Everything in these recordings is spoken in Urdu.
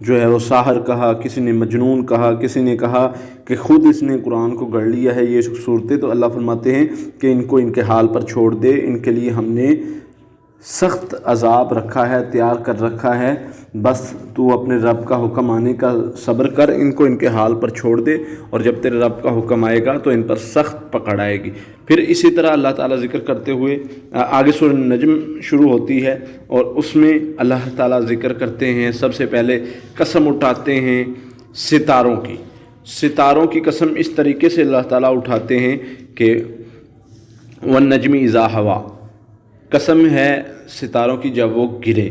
جو ہے وہ ساحر کہا، کسی نے مجنون کہا، کسی نے کہا کہ خود اس نے قرآن کو گڑھ لیا ہے، یہ صورتیں، تو اللہ فرماتے ہیں کہ ان کو ان کے حال پر چھوڑ دے، ان کے لیے ہم نے سخت عذاب رکھا ہے، تیار کر رکھا ہے، بس تو اپنے رب کا حکم آنے کا صبر کر، ان کو ان کے حال پر چھوڑ دے، اور جب تیرے رب کا حکم آئے گا تو ان پر سخت پکڑ آئے گی۔ پھر اسی طرح اللہ تعالیٰ ذکر کرتے ہوئے آگے سورہ نجم شروع ہوتی ہے، اور اس میں اللہ تعالیٰ ذکر کرتے ہیں، سب سے پہلے قسم اٹھاتے ہیں ستاروں کی۔ ستاروں کی قسم اس طریقے سے اللہ تعالیٰ اٹھاتے ہیں کہ وَالنَّجْمِ إِذَا هَوَىٰ، قسم ہے ستاروں کی جب وہ گرے۔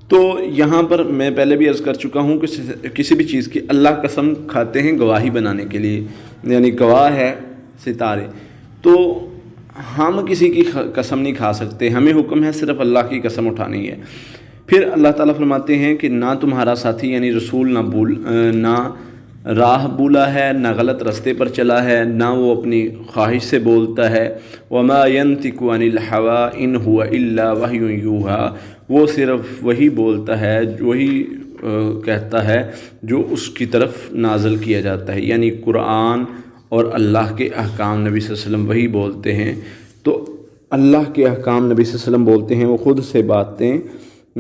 تو یہاں پر میں پہلے بھی عرض کر چکا ہوں کہ کسی بھی چیز کی اللہ قسم کھاتے ہیں گواہی بنانے کے لیے، یعنی گواہ ہے ستارے، تو ہم کسی کی قسم نہیں کھا سکتے، ہمیں حکم ہے صرف اللہ کی قسم اٹھانی ہے۔ پھر اللہ تعالیٰ فرماتے ہیں کہ نہ تمہارا ساتھی یعنی رسول نہ راہ بولا ہے، نہ غلط رستے پر چلا ہے، نہ وہ اپنی خواہش سے بولتا ہے۔ وما ينطق عن الهوى ان هو الا وحی یوحى، وہ صرف وہی بولتا ہے، وہی کہتا ہے جو اس کی طرف نازل کیا جاتا ہے، یعنی قرآن اور اللہ کے احکام نبی صلی اللہ علیہ وسلم وہی بولتے ہیں۔ تو اللہ کے احکام نبی صلی اللہ علیہ وسلم بولتے ہیں، وہ خود سے باتیں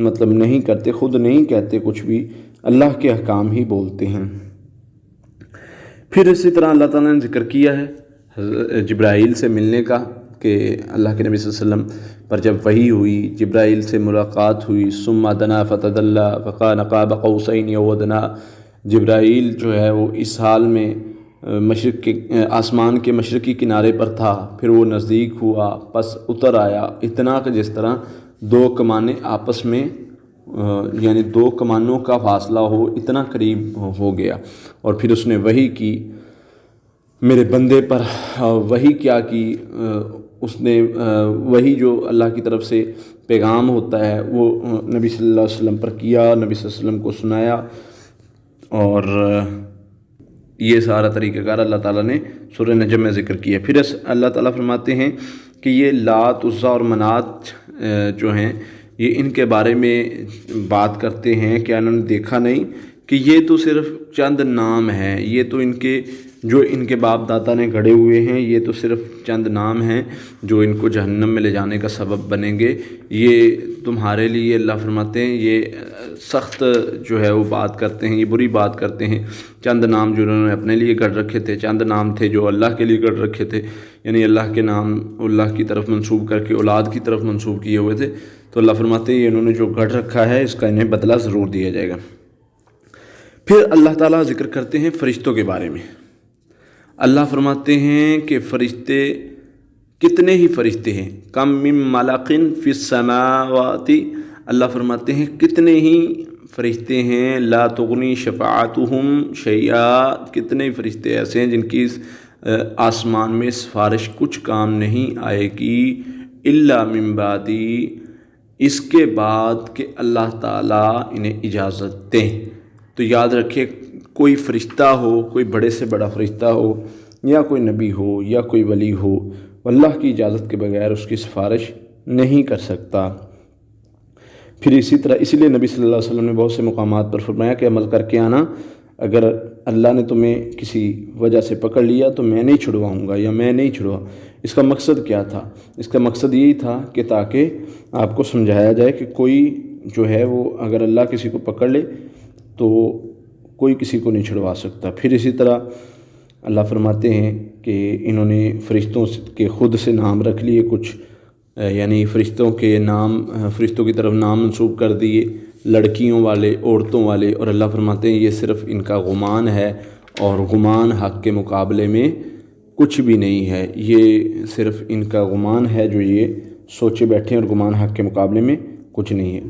مطلب نہیں کرتے، خود نہیں کہتے کچھ بھی، اللہ کے احکام ہی بولتے ہیں۔ پھر اسی طرح اللہ تعالیٰ نے ذکر کیا ہے جبرائیل سے ملنے کا، کہ اللہ کے نبی صلی اللہ علیہ وسلم پر جب وحی ہوئی، جبرائیل سے ملاقات ہوئی، ثم دنا فتدلی فکان قاب قوسین او ادنی، جبرائیل جو ہے وہ اس حال میں مشرق کے آسمان کے مشرقی کنارے پر تھا، پھر وہ نزدیک ہوا، پس اتر آیا، اتنا کہ جس طرح دو کمانیں آپس میں یعنی دو کمانوں کا فاصلہ ہو، اتنا قریب ہو گیا، اور پھر اس نے وحی کی میرے بندے پر۔ وحی کیا کی؟ اس نے وحی جو اللہ کی طرف سے پیغام ہوتا ہے وہ نبی صلی اللہ علیہ وسلم پر کیا، نبی صلی اللہ علیہ وسلم کو سنایا، اور یہ سارا طریقہ کار اللہ تعالیٰ نے سورہ نجم میں ذکر کیا۔ پھر اللہ تعالیٰ فرماتے ہیں کہ یہ لات، عزیٰ اور منات جو ہیں، یہ ان کے بارے میں بات کرتے ہیں، کیا انہوں نے دیکھا نہیں کہ یہ تو صرف چند نام ہیں، یہ تو ان کے جو ان کے باپ دادا نے گھڑے ہوئے ہیں، یہ تو صرف چند نام ہیں جو ان کو جہنم میں لے جانے کا سبب بنیں گے۔ یہ تمہارے لیے اللہ فرماتے ہیں یہ سخت جو ہے وہ بات کرتے ہیں، یہ بری بات کرتے ہیں۔ چند نام جو انہوں نے اپنے لیے گڑھ رکھے تھے، چند نام تھے جو اللہ کے لیے گڑھ رکھے تھے، یعنی اللہ کے نام اللہ کی طرف منسوب کر کے اولاد کی طرف منسوب کیے ہوئے تھے، تو اللہ فرماتے ہیں یہ انہوں نے جو گڑھ رکھا ہے اس کا انہیں بدلہ ضرور دیا جائے گا۔ پھر اللہ تعالیٰ ذکر کرتے ہیں فرشتوں کے بارے میں۔ اللہ فرماتے ہیں کہ فرشتے کتنے ہی فرشتے ہیں، کم من ملق فی السماوات، اللہ فرماتے ہیں کتنے ہی فرشتے ہیں، لا تغنی شفاعتہم شیئا، کتنے ہی فرشتے ایسے ہیں جن کی آسمان میں سفارش کچھ کام نہیں آئے گی، الا من بعد، اس کے بعد کہ اللہ تعالیٰ انہیں اجازت دیں۔ تو یاد رکھے کوئی فرشتہ ہو، کوئی بڑے سے بڑا فرشتہ ہو، یا کوئی نبی ہو، یا کوئی ولی ہو، اللہ کی اجازت کے بغیر اس کی سفارش نہیں کر سکتا۔ پھر اسی طرح اسی لیے نبی صلی اللہ علیہ وسلم نے بہت سے مقامات پر فرمایا کہ عمل کر کے آنا، اگر اللہ نے تمہیں کسی وجہ سے پکڑ لیا تو میں نہیں چھڑواؤں گا، یا میں نہیں چھڑوا۔ اس کا مقصد کیا تھا؟ اس کا مقصد یہی تھا کہ تاکہ آپ کو سمجھایا جائے کہ کوئی جو ہے وہ اگر اللہ کسی کو پکڑ لے تو کوئی کسی کو نہیں چھڑوا سکتا۔ پھر اسی طرح اللہ فرماتے ہیں کہ انہوں نے فرشتوں کے خود سے نام رکھ لیے کچھ، یعنی فرشتوں کے نام، فرشتوں کی طرف نام منسوب کر دیے، لڑکیوں والے، عورتوں والے، اور اللہ فرماتے ہیں یہ صرف ان کا گمان ہے، اور گمان حق کے مقابلے میں کچھ بھی نہیں ہے، یہ صرف ان کا گمان ہے جو یہ سوچے بیٹھے ہیں، اور گمان حق کے مقابلے میں کچھ نہیں ہے۔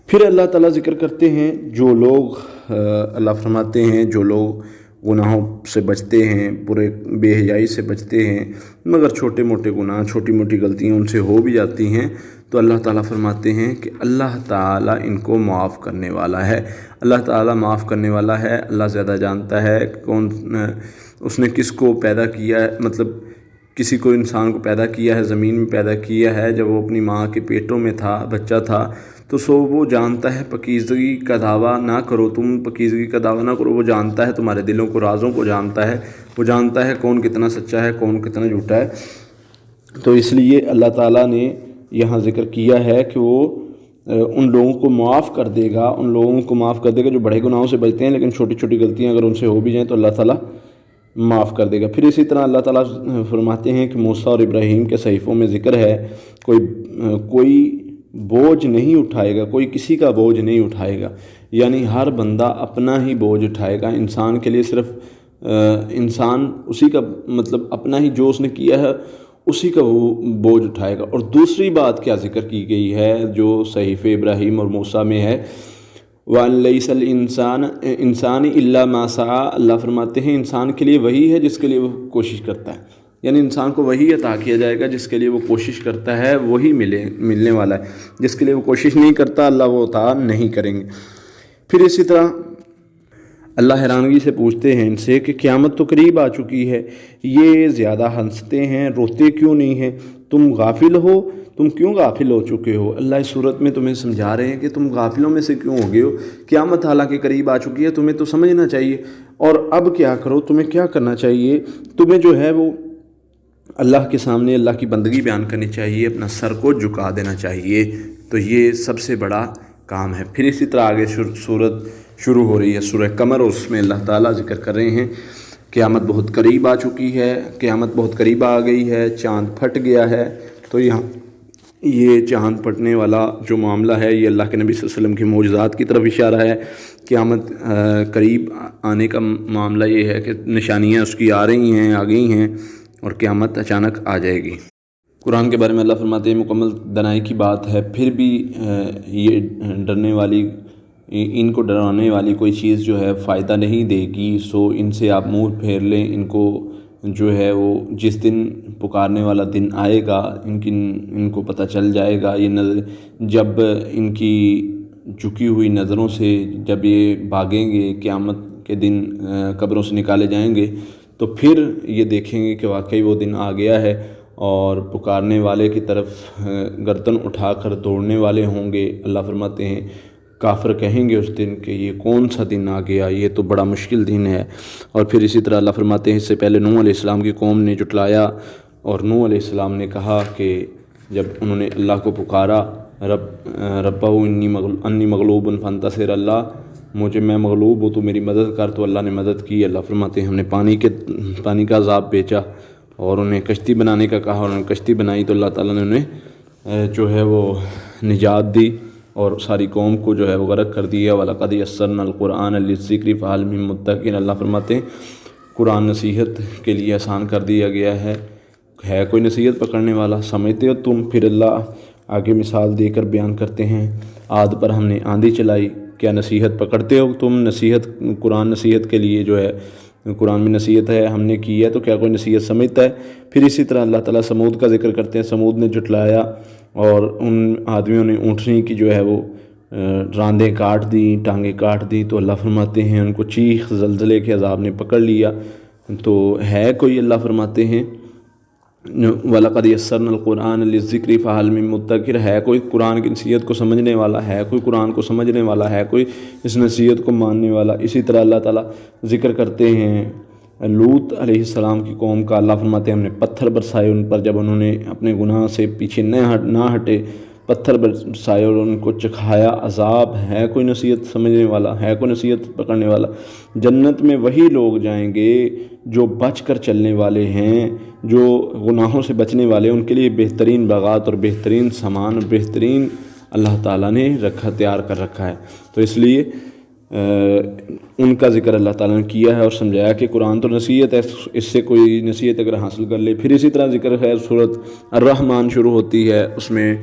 پھر اللہ تعالیٰ ذکر کرتے ہیں جو لوگ اللہ فرماتے ہیں جو لوگ گناہوں سے بچتے ہیں، برے بے حیائی سے بچتے ہیں، مگر چھوٹے موٹے گناہ، چھوٹی موٹی غلطیاں ان سے ہو بھی جاتی ہیں، تو اللہ تعالیٰ فرماتے ہیں کہ اللہ تعالیٰ ان کو معاف کرنے والا ہے۔ اللہ تعالیٰ معاف کرنے والا ہے، اللہ زیادہ جانتا ہے کون اس نے کس کو پیدا کیا ہے، مطلب کسی کو انسان کو پیدا کیا ہے، زمین میں پیدا کیا ہے، جب وہ اپنی ماں کے پیٹوں میں تھا، بچہ تھا، تو وہ جانتا ہے پاکیزگی کا دعویٰ نہ کرو، تم پاکیزگی کا دعویٰ نہ کرو، وہ جانتا ہے تمہارے دلوں کو، رازوں کو جانتا ہے، وہ جانتا ہے کون کتنا سچا ہے، کون کتنا جھوٹا ہے۔ تو اس لیے اللہ تعالیٰ نے یہاں ذکر کیا ہے کہ وہ ان لوگوں کو معاف کر دے گا، ان لوگوں کو معاف کر دے گا جو بڑے گناہوں سے بچتے ہیں، لیکن چھوٹی چھوٹی غلطیاں اگر ان سے ہو بھی جائیں تو اللہ تعالیٰ معاف کر دے گا۔ پھر اسی طرح اللہ تعالیٰ فرماتے ہیں کہ موسیٰ اور ابراہیم کے صحیفوں میں ذکر ہے کوئی بوجھ نہیں اٹھائے گا، کوئی کسی کا بوجھ نہیں اٹھائے گا، یعنی ہر بندہ اپنا ہی بوجھ اٹھائے گا۔ انسان کے لیے صرف انسان اسی کا مطلب اپنا ہی جو اس نے کیا ہے اسی کا وہ بوجھ اٹھائے گا۔ اور دوسری بات کیا ذکر کی گئی ہے جو صحیفہ ابراہیم اور موسیٰ میں ہے، وَأَن لَيْسَ الْإِنسَانِ إِلَّا مَا سَعَىٰ، اللہ فرماتے ہیں انسان کے لیے وہی ہے جس کے لیے وہ کوشش کرتا ہے، یعنی انسان کو وہی عطا کیا جائے گا جس کے لیے وہ کوشش کرتا ہے، وہی ملنے والا ہے، جس کے لیے وہ کوشش نہیں کرتا اللہ وہ عطا نہیں کریں گے۔ پھر اسی طرح اللہ حیرانگی سے پوچھتے ہیں ان سے کہ قیامت تو قریب آ چکی ہے، یہ زیادہ ہنستے ہیں، روتے کیوں نہیں ہیں؟ تم غافل ہو، تم کیوں غافل ہو چکے ہو؟ اللہ اس صورت میں تمہیں سمجھا رہے ہیں کہ تم غافلوں میں سے کیوں ہو گئے ہو؟ قیامت حالانکہ قریب آ چکی ہے، تمہیں تو سمجھنا چاہیے، اور اب کیا کرو، تمہیں کیا کرنا چاہیے؟ تمہیں جو ہے وہ اللہ کے سامنے اللہ کی بندگی بیان کرنی چاہیے، اپنا سر کو جھکا دینا چاہیے، تو یہ سب سے بڑا کام ہے۔ پھر اسی طرح آگے سورت شروع ہو رہی ہے، سورہ قمر، اور اس میں اللہ تعالیٰ ذکر کر رہے ہیں قیامت بہت قریب آ چکی ہے، قیامت بہت قریب آ گئی ہے، چاند پھٹ گیا ہے۔ تو یہاں یہ چاند پھٹنے والا جو معاملہ ہے یہ اللہ کے نبی صلی اللہ علیہ وسلم کی معجزات کی طرف اشارہ ہے۔ قیامت قریب آنے کا معاملہ یہ ہے کہ نشانیاں اس کی آ رہی ہیں، آ گئی ہیں، اور قیامت اچانک آ جائے گی۔ قرآن کے بارے میں اللہ فرماتے ہیں مکمل دنائی کی بات ہے، پھر بھی یہ ڈرنے والی، ان کو ڈرانے والی کوئی چیز جو ہے فائدہ نہیں دے گی، سو ان سے آپ منہ پھیر لیں، ان کو جو ہے وہ جس دن پکارنے والا دن آئے گا ان کو پتہ چل جائے گا، یہ جب ان کی جھکی ہوئی نظروں سے جب یہ بھاگیں گے، قیامت کے دن قبروں سے نکالے جائیں گے، تو پھر یہ دیکھیں گے کہ واقعی وہ دن آ گیا ہے، اور پکارنے والے کی طرف گردن اٹھا کر دوڑنے والے ہوں گے۔ اللہ فرماتے ہیں کافر کہیں گے اس دن کہ یہ کون سا دن آ گیا، یہ تو بڑا مشکل دن ہے۔ اور پھر اسی طرح اللہ فرماتے ہیں اس سے پہلے نوح علیہ السلام کی قوم نے جھٹلایا، اور نوح علیہ السلام نے کہا کہ جب انہوں نے اللہ کو پکارا، ربہ انی مغلوب فانتصر، اللہ میں مغلوب ہوں تو میری مدد کر، تو اللہ نے مدد کی۔ اللہ فرماتے ہیں ہم نے پانی کا عذاب بھیجا، اور انہیں کشتی بنانے کا کہا، اور انہوں نے کشتی بنائی تو اللہ تعالیٰ نے انہیں جو ہے وہ نجات دی، اور ساری قوم کو جو ہے وہ غرق کر دیا۔ وَلَقَدْ يَسَّرْنَا الْقُرْآنَ لِلذِّكْرِ فَهَلْ مِن مُّدَّكِرٍ، اللہ فرماتے ہیں قرآن نصیحت کے لیے آسان کر دیا گیا ہے کوئی نصیحت پکڑنے والا؟ سمجھتے ہو تم؟ پھر اللہ آگے مثال دے کر بیان کرتے ہیں عاد پر ہم نے آندھی چلائی، کیا نصیحت پکڑتے ہو تم؟ نصیحت قرآن نصیحت کے لیے جو ہے قرآن میں نصیحت ہے، ہم نے کی ہے، تو کیا کوئی نصیحت سمجھتا ہے؟ پھر اسی طرح اللہ تعالیٰ سمود کا ذکر کرتے ہیں، سمود نے جھٹلایا، اور ان آدمیوں نے اونٹنی کی جو ہے وہ راندیں کاٹ دی، ٹانگیں کاٹ دی، تو اللہ فرماتے ہیں ان کو چیخ زلزلے کے عذاب نے پکڑ لیا۔ تو ہے کوئی، اللہ فرماتے ہیں وَلَقَدْ يَسَّرْنَا الْقُرْآنَ لِلذِّكْرِ فَهَلْ مِن مُّدَّكِرٍ، ہے کوئی قرآن کی نصیحت کو سمجھنے والا؟ ہے کوئی قرآن کو سمجھنے والا؟ ہے کوئی اس نصیحت کو ماننے والا؟ اسی طرح اللہ تعالیٰ ذکر کرتے ہیں لوط علیہ السلام کی قوم کا، اللہ فرماتے ہیں ہم نے پتھر برسائے ان پر، جب انہوں نے اپنے گناہ سے پیچھے نہ ہٹے، پتھر برسائے اور ان کو چکھایا عذاب۔ ہے کوئی نصیحت سمجھنے والا؟ ہے کوئی نصیحت پکڑنے والا؟ جنت میں وہی لوگ جائیں گے جو بچ کر چلنے والے ہیں، جو گناہوں سے بچنے والے، ان کے لیے بہترین باغات اور بہترین سامان اور بہترین اللہ تعالیٰ نے تیار کر رکھا ہے۔ تو اس لیے ان کا ذکر اللہ تعالیٰ نے کیا ہے اور سمجھایا کہ قرآن تو نصیحت ہے، اس سے کوئی نصیحت اگر حاصل کر لے۔ پھر اسی طرح ذکر ہے سورۃ الرحمن شروع ہوتی ہے، اس میں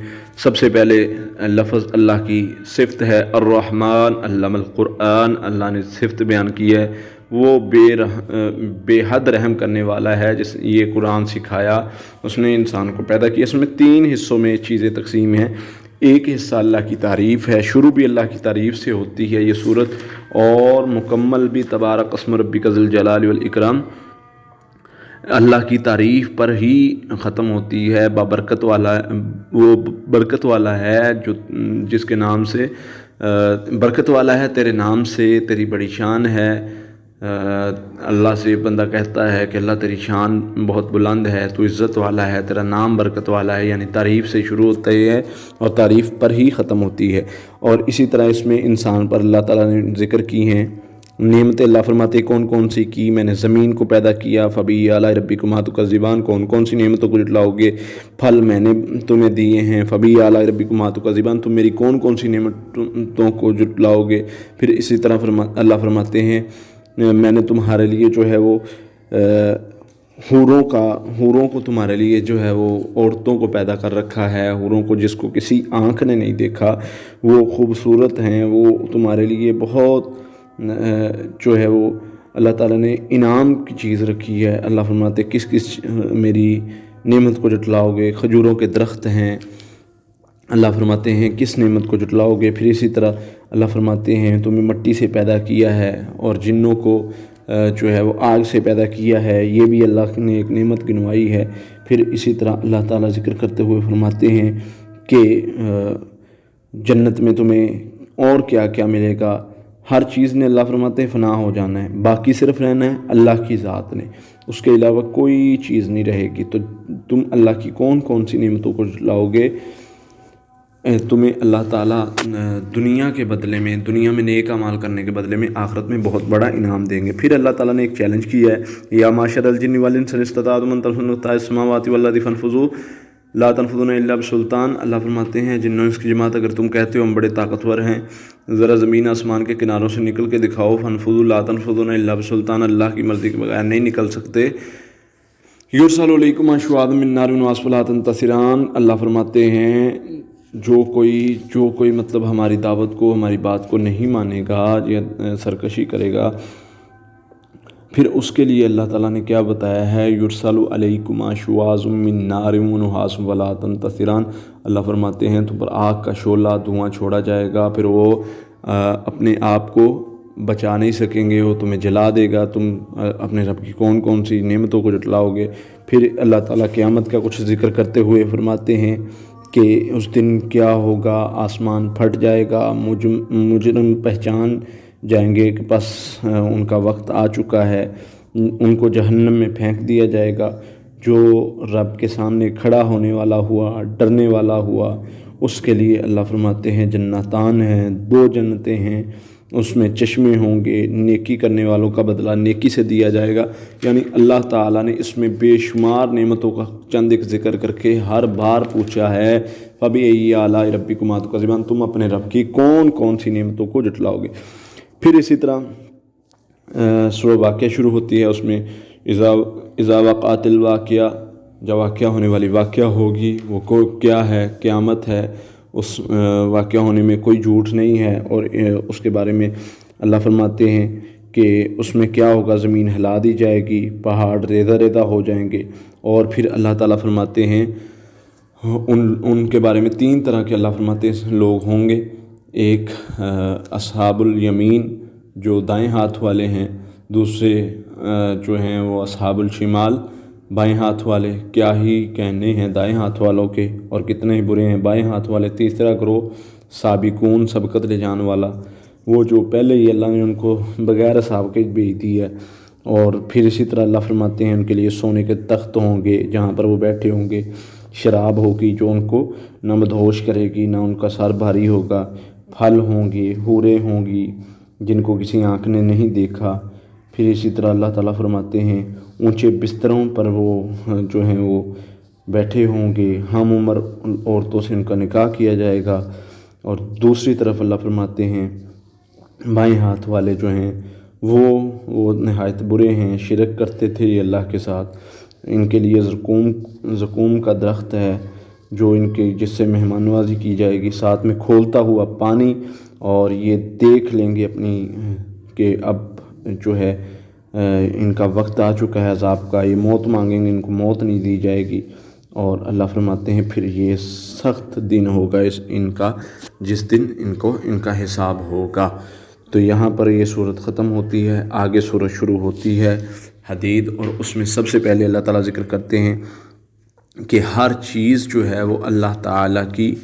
سب سے پہلے لفظ اللہ کی صفت ہے الرحمن علم القرآن، اللہ نے صفت بیان کی ہے، وہ بے حد رحم کرنے والا ہے، جس یہ قرآن سکھایا، اس نے انسان کو پیدا کیا۔ اس میں 3 حصوں میں چیزیں تقسیم ہیں۔ ایک حصہ اللہ کی تعریف ہے، شروع بھی اللہ کی تعریف سے ہوتی ہے یہ صورت، اور مکمل بھی تبارک اسم ربک ذی الجلال والاکرام اللہ کی تعریف پر ہی ختم ہوتی ہے۔ بابرکت والا وہ برکت والا ہے جو جس کے نام سے برکت والا ہے، تیرے نام سے تیری بڑی شان ہے۔ اللہ سے بندہ کہتا ہے کہ اللہ تیری شان بہت بلند ہے، تو عزت والا ہے، تیرا نام برکت والا ہے، یعنی تعریف سے شروع ہوتا ہے اور تعریف پر ہی ختم ہوتی ہے۔ اور اسی طرح اس میں انسان پر اللہ تعالیٰ نے ذکر کی ہیں نعمتیں۔ اللہ فرماتے کون کون سی کی؟ میں نے زمین کو پیدا کیا، فبی اعلیٰ ربکما تکذبان، کون کون سی نعمتوں کو جھٹلاؤ گے؟ پھل میں نے تمہیں دیے ہیں، فبی اعلیٰ ربکما تکذبان، تم میری کون کون سی نعمتوں کو جھٹلاؤ گے؟ پھر اسی طرح اللہ فرماتے ہیں میں نے تمہارے لیے جو ہے وہ حوروں کو تمہارے لیے جو ہے وہ عورتوں کو پیدا کر رکھا ہے، حوروں کو جس کو کسی آنکھ نے نہیں دیکھا، وہ خوبصورت ہیں، وہ تمہارے لیے بہت جو ہے وہ اللہ تعالیٰ نے انعام کی چیز رکھی ہے۔ اللہ فرماتے کس میری نعمت کو جھٹلاؤ گے؟ کھجوروں کے درخت ہیں، اللہ فرماتے ہیں کس نعمت کو جھٹلاؤ گے؟ پھر اسی طرح اللہ فرماتے ہیں تمہیں مٹی سے پیدا کیا ہے اور جنوں کو جو ہے وہ آگ سے پیدا کیا ہے، یہ بھی اللہ نے ایک نعمت گنوائی ہے۔ پھر اسی طرح اللہ تعالیٰ ذکر کرتے ہوئے فرماتے ہیں کہ جنت میں تمہیں اور کیا کیا ملے گا؟ ہر چیز نے اللہ فرماتے ہیں فنا ہو جانا ہے، باقی صرف رہنا ہے اللہ کی ذات نے، اس کے علاوہ کوئی چیز نہیں رہے گی۔ تو تم اللہ کی کون کون سی نعمتوں کو جھٹلاؤ گے؟ تمہیں اللہ تعالیٰ دنیا کے بدلے میں، دنیا میں نیک اعمال کرنے کے بدلے میں آخرت میں بہت بڑا انعام دیں گے۔ پھر اللہ تعالیٰ نے ایک چیلنج کیا ہے، یا معشر الجن والانس ان استطعتم ان تنفذوا من اقطار السماوات والارض فانفذوا لا تنفذون الا بسلطان۔ اللہ فرماتے ہیں جنوں اس کی جماعت اگر تم کہتے ہو ہم بڑے طاقتور ہیں، ذرا زمین آسمان کے کناروں سے نکل کے دکھاؤ، فانفذوا لا تنفذون الا بسلطان، اللہ کی مرضی کے بغیر نہیں نکل سکتے۔ یرسل علیکم شواظ من نار ونحاس فلا تنتصران، اللہ فرماتے ہیں جو کوئی مطلب ہماری دعوت کو، ہماری بات کو نہیں مانے گا یا سرکشی کرے گا، پھر اس کے لیے اللہ تعالیٰ نے کیا بتایا ہے؟ یرسل علیکما شواظ من نار ونحاس فلا تنتصران، اللہ فرماتے ہیں تم پر آگ کا شعلہ دھواں چھوڑا جائے گا، پھر وہ اپنے آپ کو بچا نہیں سکیں گے، وہ تمہیں جلا دے گا، تم اپنے رب کی کون کون سی نعمتوں کو جھٹلاؤ گے۔ پھر اللہ تعالیٰ قیامت کا کچھ ذکر کرتے ہوئے فرماتے ہیں کہ اس دن کیا ہوگا؟ آسمان پھٹ جائے گا، مجرم پہچان جائیں گے کہ بس ان کا وقت آ چکا ہے، ان کو جہنم میں پھینک دیا جائے گا۔ جو رب کے سامنے کھڑا ہونے والا ہوا، ڈرنے والا ہوا، اس کے لیے اللہ فرماتے ہیں جنتان ہیں، 2 جنتیں ہیں، اس میں چشمے ہوں گے، نیکی کرنے والوں کا بدلہ نیکی سے دیا جائے گا۔ یعنی اللہ تعالیٰ نے اس میں بے شمار نعمتوں کا چند ایک ذکر کر کے ہر بار پوچھا ہے فَبِأَيِّ آلَاءِ رَبِّكُمَا تُكَذِّبَانِ، تم اپنے رب کی کون کون سی نعمتوں کو جھٹلاؤ گے؟ پھر اسی طرح سورہ واقعہ شروع ہوتی ہے، اس میں اذا وقعت الواقعہ، جب واقعہ ہونے والی واقعہ ہوگی، وہ کیا ہے؟ قیامت ہے، اس واقعہ ہونے میں کوئی جھوٹ نہیں ہے۔ اور اس کے بارے میں اللہ فرماتے ہیں کہ اس میں کیا ہوگا؟ زمین ہلا دی جائے گی، پہاڑ ریزہ ریزہ ہو جائیں گے۔ اور پھر اللہ تعالیٰ فرماتے ہیں ان کے بارے میں 3 طرح کے اللہ فرماتے ہیں لوگ ہوں گے، ایک اصحاب الیمین جو دائیں ہاتھ والے ہیں، دوسرے جو ہیں وہ اصحاب الشمال بائیں ہاتھ والے، کیا ہی کہنے ہیں دائیں ہاتھ والوں کے، اور کتنے ہی برے ہیں بائیں ہاتھ والے۔ تیسرا گروہ سابقون، سبقت لے جان والا، وہ جو پہلے ہی اللہ نے ان کو بغیر سابقے بھیج دی ہے۔ اور پھر اسی طرح اللہ فرماتے ہیں ان کے لیے سونے کے تخت ہوں گے جہاں پر وہ بیٹھے ہوں گے، شراب ہوگی جو ان کو نہ مدہوش کرے گی، نہ ان کا سر بھاری ہوگا، پھل ہوں گے، حوریں ہوں گی جن کو کسی آنکھ نے نہیں دیکھا۔ پھر اسی طرح اللہ تعالیٰ فرماتے ہیں اونچے بستروں پر وہ جو ہیں وہ بیٹھے ہوں گے، ہم عمر عورتوں سے ان کا نکاح کیا جائے گا۔ اور دوسری طرف اللہ فرماتے ہیں بائیں ہاتھ والے جو ہیں وہ نہایت برے ہیں، شرک کرتے تھے یہ اللہ کے ساتھ۔ ان کے لیے زقوم کا درخت ہے جو ان کے جس سے مہمان نوازی کی جائے گی، ساتھ میں کھولتا ہوا پانی، اور یہ دیکھ لیں گے اپنی کہ اب جو ہے ان کا وقت آ چکا ہے عذاب کا، یہ موت مانگیں گے، ان کو موت نہیں دی جائے گی۔ اور اللہ فرماتے ہیں پھر یہ سخت دن ہوگا ان کا، جس دن ان کا حساب ہوگا۔ تو یہاں پر یہ صورت ختم ہوتی ہے، آگے صورت شروع ہوتی ہے حدید، اور اس میں سب سے پہلے اللہ تعالیٰ ذکر کرتے ہیں کہ ہر چیز جو ہے وہ اللہ تعالیٰ کی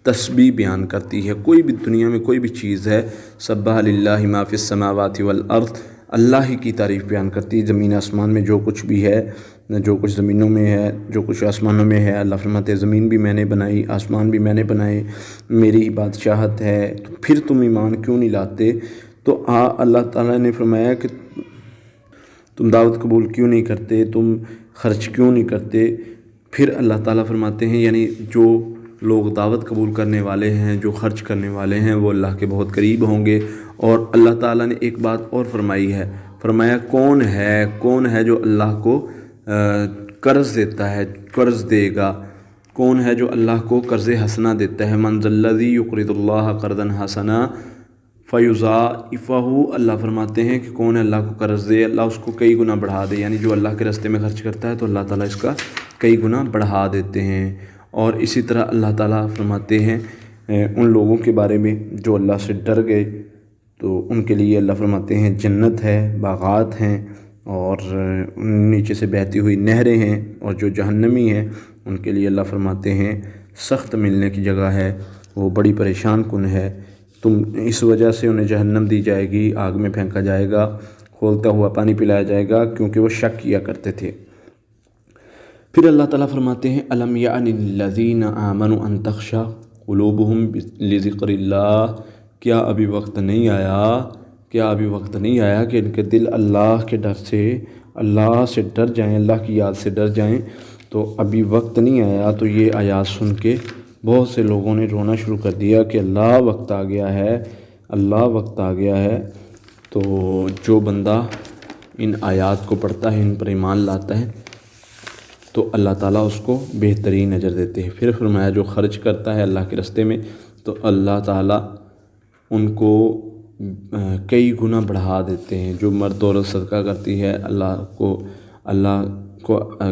تسبیح بیان کرتی ہے۔ کوئی بھی دنیا میں کوئی بھی چیز ہے، سبح للہ ما فی السماوات والارض، اللہ ہی کی تعریف بیان کرتی ہے۔ زمین آسمان میں جو کچھ بھی ہے، جو کچھ زمینوں میں ہے، جو کچھ آسمانوں میں ہے، اللہ فرماتے ہیں زمین بھی میں نے بنائی، آسمان بھی میں نے بنائے، میری ہی بادشاہت ہے، تو پھر تم ایمان کیوں نہیں لاتے؟ تو اللہ تعالیٰ نے فرمایا کہ تم دعوت قبول کیوں نہیں کرتے، تم خرچ کیوں نہیں کرتے؟ پھر اللہ تعالیٰ فرماتے ہیں یعنی جو لوگ دعوت قبول کرنے والے ہیں، جو خرچ کرنے والے ہیں، وہ اللہ کے بہت قریب ہوں گے۔ اور اللہ تعالیٰ نے ایک بات اور فرمائی ہے، فرمایا کون ہے جو اللہ کو قرض دیتا ہے، قرض دے گا؟ کون ہے جو اللہ کو قرض حسنہ دیتا ہے؟ من ذا الذی یقرض اللہ قرضا حسنا فیضاعفہ، اللہ فرماتے ہیں کہ کون ہے اللہ کو قرض دے، اللہ اس کو کئی گنا بڑھا دے، یعنی جو اللہ کے راستے میں خرچ کرتا ہے تو اللہ تعالیٰ اس کا کئی گنا بڑھا دیتے ہیں۔ اور اسی طرح اللہ تعالیٰ فرماتے ہیں ان لوگوں کے بارے میں جو اللہ سے ڈر گئے، تو ان کے لیے اللہ فرماتے ہیں جنت ہے، باغات ہیں، اور نیچے سے بہتی ہوئی نہریں ہیں، اور جو جہنمی ہیں ان کے لیے اللہ فرماتے ہیں سخت ملنے کی جگہ ہے، وہ بڑی پریشان کن ہے، تم اس وجہ سے انہیں جہنم دی جائے گی، آگ میں پھینکا جائے گا، کھولتا ہوا پانی پلایا جائے گا، کیونکہ وہ شک کیا کرتے تھے۔ پھر اللہ تعالیٰ فرماتے ہیں الم یعن للذین آمنوا ان تخشع قلوبہم لذکر اللہ، کیا ابھی وقت نہیں آیا کہ ان کے دل اللہ کے ڈر سے، اللہ سے ڈر جائیں، اللہ کی یاد سے ڈر جائیں؟ تو ابھی وقت نہیں آیا۔ تو یہ آیات سن کے بہت سے لوگوں نے رونا شروع کر دیا کہ اللہ وقت آ گیا ہے۔ تو جو بندہ ان آیات کو پڑھتا ہے، ان پر ایمان لاتا ہے، تو اللہ تعالیٰ اس کو بہترین اجر دیتے ہیں۔ پھر فرمایا جو خرچ کرتا ہے اللہ کے راستے میں، تو اللہ تعالیٰ ان کو کئی گنا بڑھا دیتے ہیں۔ جو مرد عورت صدقہ کرتی ہے، اللہ کو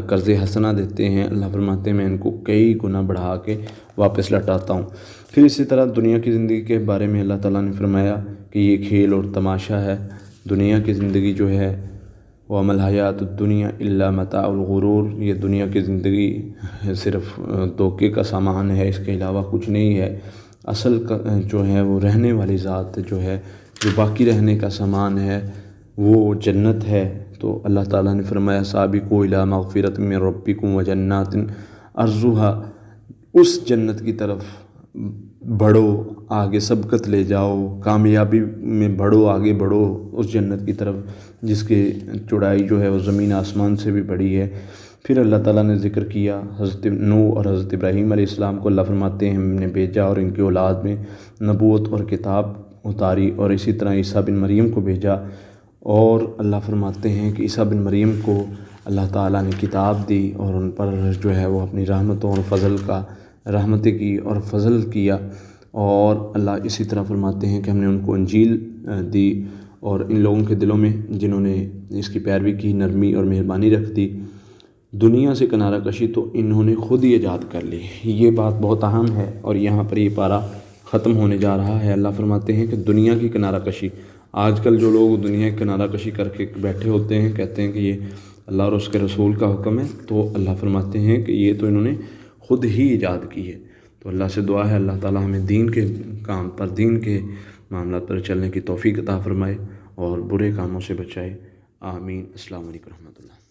قرض حسنہ دیتے ہیں، اللہ فرماتے ہیں میں ان کو کئی گنا بڑھا کے واپس لوٹاتا ہوں۔ پھر اسی طرح دنیا کی زندگی کے بارے میں اللہ تعالیٰ نے فرمایا کہ یہ کھیل اور تماشا ہے، دنیا کی زندگی جو ہے وَمَا الْحَيَاةُ الدُّنْيَا إِلَّا مَتَاعُ الْغُرُورِ، یہ دنیا کی زندگی صرف دھوکے کا سامان ہے، اس کے علاوہ کچھ نہیں ہے۔ اصل جو ہے وہ رہنے والی ذات جو ہے، جو باقی رہنے کا سامان ہے، وہ جنت ہے۔ تو اللہ تعالیٰ نے فرمایا سابقوا الی مغفرۃ من ربکم وجنات عرضها، اس جنت کی طرف بڑھو، آگے سبقت لے جاؤ، کامیابی میں بڑھو، آگے بڑھو اس جنت کی طرف جس کی چوڑائی جو ہے وہ زمین آسمان سے بھی بڑی ہے۔ پھر اللہ تعالیٰ نے ذکر کیا حضرت نوح اور حضرت ابراہیم علیہ السلام کو، اللہ فرماتے ہیں ہم نے بھیجا اور ان کی اولاد میں نبوت اور کتاب اتاری، اور اسی طرح عیسیٰ بن مریم کو بھیجا، اور اللہ فرماتے ہیں کہ عیسیٰ بن مریم کو اللہ تعالیٰ نے کتاب دی اور ان پر جو ہے وہ اپنی رحمتوں اور فضل کا رحمت کی اور فضل کیا، اور اللہ اسی طرح فرماتے ہیں کہ ہم نے ان کو انجیل دی، اور ان لوگوں کے دلوں میں جنہوں نے اس کی پیروی کی نرمی اور مہربانی رکھ دی۔ دنیا سے کنارہ کشی تو انہوں نے خود ہی ایجاد کر لی، یہ بات بہت اہم ہے، اور یہاں پر یہ پارہ ختم ہونے جا رہا ہے۔ اللہ فرماتے ہیں کہ دنیا کی کنارہ کشی، آج کل جو لوگ دنیا کی کنارہ کشی کر کے بیٹھے ہوتے ہیں، کہتے ہیں کہ یہ اللہ اور اس کے رسول کا حکم ہے، تو اللہ فرماتے ہیں کہ یہ تو انہوں نے خود ہی ایجاد کی ہے۔ تو اللہ سے دعا ہے اللہ تعالیٰ ہمیں دین کے کام پر، دین کے معاملات پر چلنے کی توفیق عطا فرمائے اور برے کاموں سے بچائے، آمین۔ السلام علیکم ورحمۃ اللہ۔